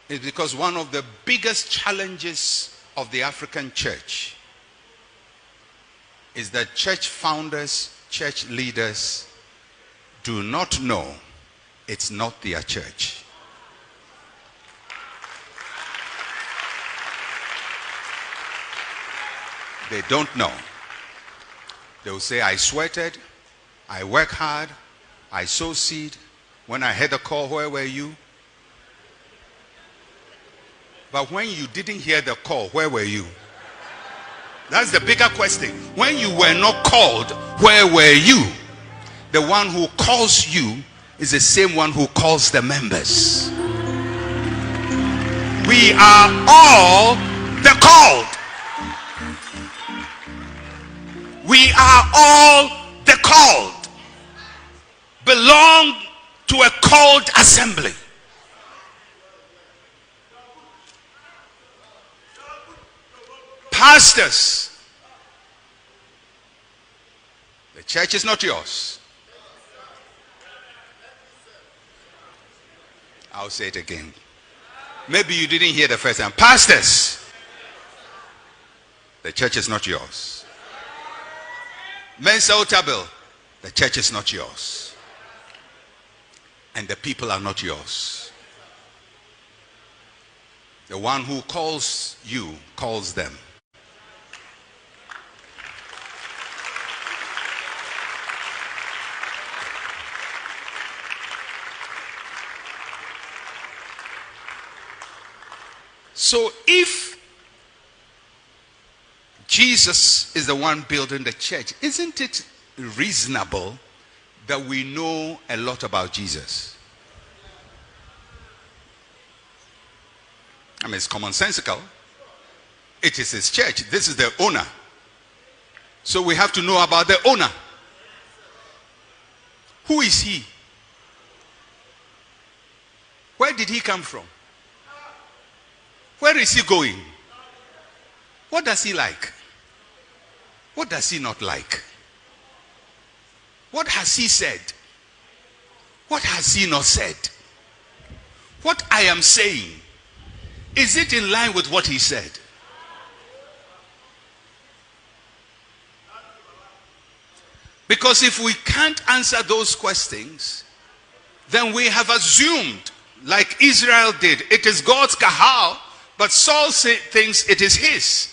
is because one of the biggest challenges of the African church is that church founders, church leaders do not know it's not their church. They don't know. They will say, I sweated, I work hard, I sow seed. When I heard the call, where were you? But when you didn't hear the call, where were you? That's the bigger question. When you were not called, where were you? The one who calls you is the same one who calls the members. We are all the called. We are all the called. Belong to a called assembly. Pastors, the church is not yours. I'll say it again. Maybe you didn't hear the first time. Pastors, the church is not yours. Mensa Otabil, the church is not yours. And the people are not yours. The one who calls you calls them. So if Jesus is the one building the church, isn't it reasonable that we know a lot about Jesus? I mean, it's commonsensical. It is his church. This is the owner. So we have to know about the owner. Who is he? Where did he come from? Where is he going? What does he like? What does he not like? What has he said? What has he not said? What I am saying, is it in line with what he said? Because if we can't answer those questions, then we have assumed, like Israel did, it is God's kahal, but Saul thinks it is his.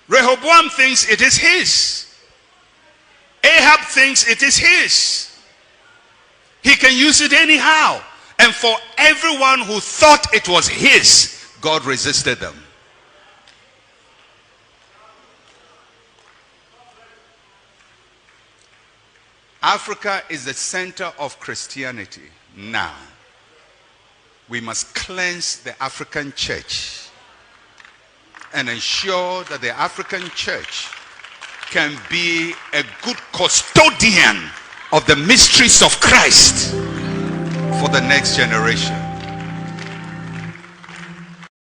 Rehoboam thinks it is his. Ahab thinks it is his. He can use it anyhow. And for everyone who thought it was his, God resisted them. Africa is the center of Christianity now. We must cleanse the African church and ensure that the African church can be a good custodian of the mysteries of Christ for the next generation.